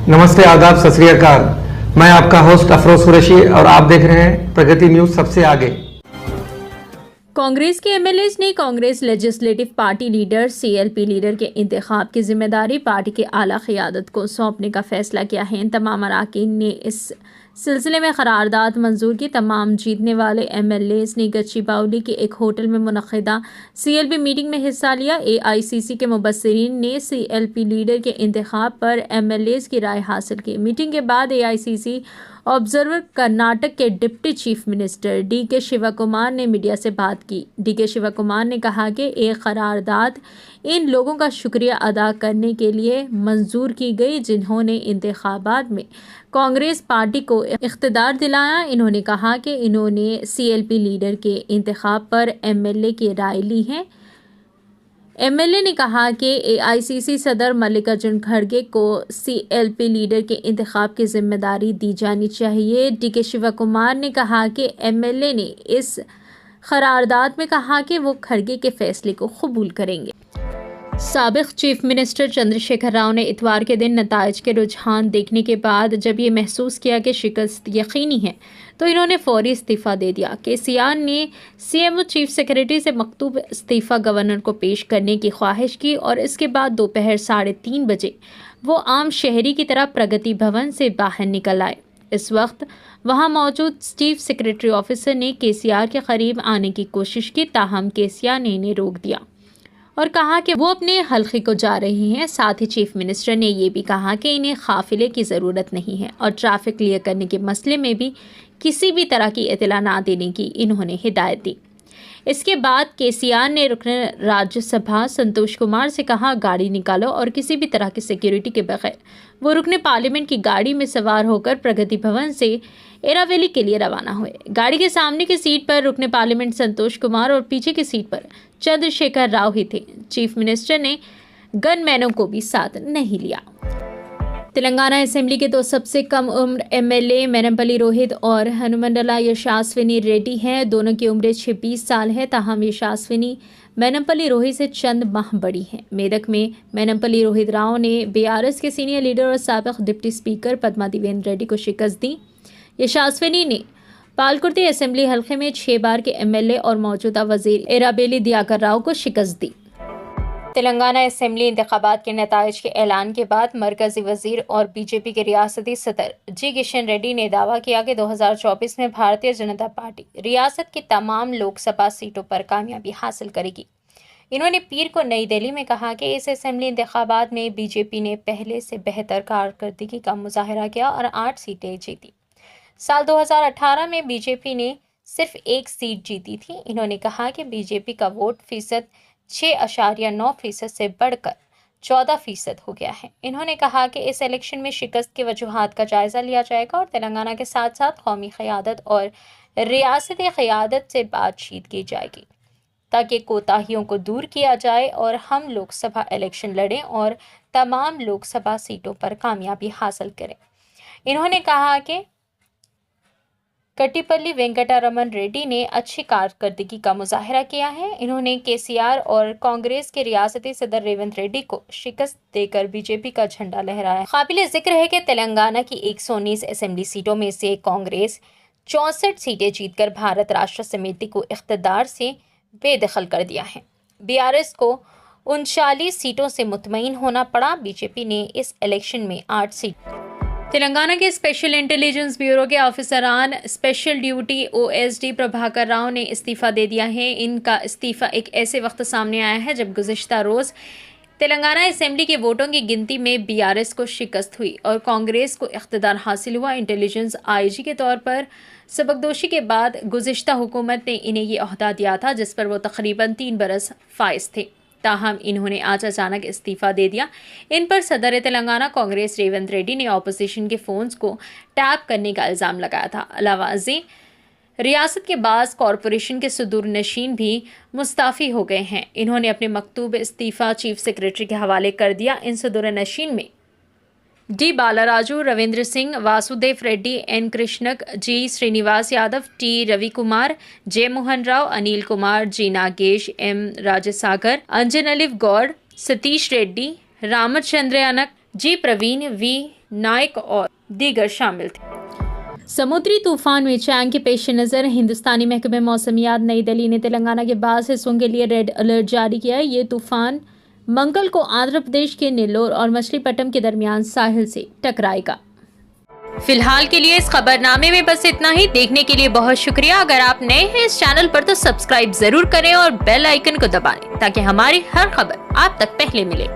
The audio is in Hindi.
नमस्ते, आदाब, सत श्री अकाल। मैं आपका होस्ट अफरोज कुरैशी और आप देख रहे हैं प्रगति न्यूज सबसे आगे। कांग्रेस के एमएलएज ने Congress legislative party leader CLP leader के इंतखाब की जिम्मेदारी पार्टी के आला क़यादत को सौंपने का फैसला किया है। इन तमाम अरकान ने इस सिलसिले में करारदाद मंजूर की। तमाम जीतने वाले एमएलएज ने गच्चीबावली के एक होटल में मुनक़िदा सीएलपी मीटिंग में हिस्सा लिया। एआईसीसी के मुबस्सिरीन ने सीएलपी लीडर के इंतखाब पर एमएलएज की राय हासिल की। मीटिंग के बाद एआईसीसी ऑब्जर्वर कर्नाटक के deputy chief minister DK Shiva Kumar ने मीडिया से बात की। डीके शिवा कुमार ने कहा कि एक करारदाद इन लोगों का शुक्रिया अदा करने के लिए मंजूर की गई जिन्होंने इंतखाबात में कांग्रेस पार्टी को इख्तिदार दिलाया। इन्होंने कहा कि इन्होंने सीएलपी लीडर के इंतखाब पर एमएलए की राय ली है। एमएलए ने कहा कि एआईसीसी सदर मल्लिकार्जुन खड़गे को सीएलपी लीडर के इंतखाब की जिम्मेदारी दी जानी चाहिए। डीके शिवा कुमार ने कहा कि एमएलए ने इस करारदाद में कहा कि वो खड़गे के फैसले को कबूल करेंगे। साबिक चीफ मिनिस्टर चंद्रशेखर राव ने इतवार के दिन नताइज के रुझान देखने के बाद जब ये महसूस किया कि शिकस्त यकीनी है तो इन्होंने फौरी इस्तीफ़ा दे दिया। केसीआर ने सीएमओ चीफ सेक्रेटरी से मकतूब इस्तीफ़ा गवर्नर को पेश करने की ख्वाहिश की और इसके बाद दोपहर 3:30 बजे वो आम शहरी की तरह प्रगति भवन से बाहर निकल आए। इस वक्त वहां मौजूद चीफ सेक्रेटरी ऑफिसर ने केसीआर के करीब आने की कोशिश की, ताहम केसीआर ने इन्हें रोक दिया और कहा कि वो अपने हल्के को जा रहे हैं। साथ ही चीफ मिनिस्टर ने ये भी कहा कि इन्हें काफिले की ज़रूरत नहीं है और ट्रैफिक क्लियर करने के मसले में भी किसी भी तरह की इत्तला ना देने की इन्होंने हिदायत दी। इसके बाद केसीआर ने रुकन राज्यसभा संतोष कुमार से कहा, गाड़ी निकालो और किसी भी तरह की सिक्योरिटी के बगैर वो रुकने पार्लियामेंट की गाड़ी में सवार होकर प्रगति भवन से एरावैली के लिए रवाना हुए। गाड़ी के सामने की सीट पर रुकने पार्लियामेंट संतोष कुमार और पीछे की सीट पर चंद्रशेखर राव ही थे। चीफ मिनिस्टर ने गनमैनों को भी साथ नहीं लिया। तेलंगाना असेंबली के दो सबसे कम उम्र एमएलए मेनमपल्ली रोहित और हनुमंडला यशास्विनी रेड्डी हैं। दोनों की उम्र 26 साल है, ताहम यशास्विनी मेनमपल्ली रोहित से चंद माह बड़ी हैं। मेदक में मेनमपल्ली रोहित राव ने बीआरएस के सीनियर लीडर और साबिक डिप्टी स्पीकर पद्मा देवेंद्र रेड्डी को शिकस्त दी। यशास्विनी ने पालकुर्ती असेंबली हल्के में 6 बार के एमएलए और मौजूदा वजीर एराबेली दियाकर राव को शिकस्त दी। तेलंगाना असेंबली इंतखाबात के नताइज के ऐलान के बाद मरकजी वजीर और बीजेपी के रियासती सदर जी किशन रेड्डी ने दावा किया कि 2024 में भारतीय जनता पार्टी रियासत की तमाम लोकसभा सीटों पर कामयाबी हासिल करेगी। इन्होंने पीर को नई दिल्ली में कहा कि इस असेंबली इंतखाबात में बीजेपी ने पहले से बेहतर कारकर्दगी का मुजाहरा किया और 8 सीटें जीती। साल 2018 में बीजेपी ने सिर्फ 1 सीट जीती थी। इन्होंने कहा कि बीजेपी का वोट फीसद 6.9% से बढ़कर 14% हो गया है। इन्होंने कहा कि इस इलेक्शन में शिकस्त के वजूहात का जायजा लिया जाएगा और तेलंगाना के साथ साथ कौमी क़यादत और रियासती क़यादत से बातचीत की जाएगी ताकि कोताहियों को दूर किया जाए और हम लोकसभा इलेक्शन लड़ें और तमाम लोकसभा सीटों पर कामयाबी हासिल करें। इन्होंने कहा कि कट्टीपल्ली वेंकटरमन रेड्डी ने अच्छी कारकर्दगी का मुजाहरा किया है। इन्होंने केसीआर और कांग्रेस के रियासती सदर रेवंत रेड्डी को शिकस्त देकर बीजेपी का झंडा लहराया। काबिल जिक्र है कि तेलंगाना की 119 असेंबली सीटों में से कांग्रेस 64 सीटें जीतकर भारत राष्ट्र समिति को इख्तिदार से बेदखल कर दिया है। बीआरएस को 39 सीटों से मुतमईन होना पड़ा। बीजेपी ने इस इलेक्शन में 8 सीट। तेलंगाना के स्पेशल इंटेलिजेंस ब्यूरो के ऑफिसरान special duty OSD Prabhakar Rao ने इस्तीफ़ा दे दिया है। इनका इस्तीफ़ा एक ऐसे वक्त सामने आया है जब गुज़िश्ता रोज़ तेलंगाना असेंबली के वोटों की गिनती में बीआरएस को शिकस्त हुई और कांग्रेस को इख्तिदार हासिल हुआ। इंटेलिजेंस आईजी के तौर पर सबकदोशी के बाद गुज़िश्ता हुकूमत ने इन्हें ये ओहदा दिया था जिस पर वो तकरीबन 3 बरस फाइज थे। ताहम इन्होंने आज अचानक इस्तीफ़ा दे दिया। इन पर सदर तेलंगाना कांग्रेस रेवंत रेड्डी ने ऑपोजिशन के फ़ोन्स को टैप करने का इल्ज़ाम लगाया था। अलावाज़ी रियासत के बाज़ कॉरपोरेशन के सदूर नशीन भी मुस्ताफ़ी हो गए हैं। इन्होंने अपने मकतूब इस्तीफ़ा चीफ सेक्रेटरी के हवाले कर दिया। इन सदूर नशीन में डी बालाराजू, रविंद्र सिंह, वासुदेव रेड्डी, एन कृष्णक, G Srinivas Yadav, T Ravi Kumar, J Mohan Rao, Anil Kumar, G Nagesh, M Rajsagar, Anjan अलिव गौड़, सतीश रेड्डी, रामचंद्रयानक, जी प्रवीण, वी नायक और दीगर शामिल थे। समुद्री तूफान में चैंग के पेश नज़र हिंदुस्तानी महकमे मौसमियात नई दिल्ली ने तेलंगाना के 22 हिस्सों के लिए रेड अलर्ट जारी किया है। ये तूफान मंगल को आंध्र प्रदेश के नेल्लोर और मछलीपट्टनम के दरमियान साहिल से टकराएगा। फिलहाल के लिए इस खबरनामे में बस इतना ही। देखने के लिए बहुत शुक्रिया। अगर आप नए हैं इस चैनल पर तो सब्सक्राइब जरूर करें और बेल आइकन को दबाएं ताकि हमारी हर खबर आप तक पहले मिले।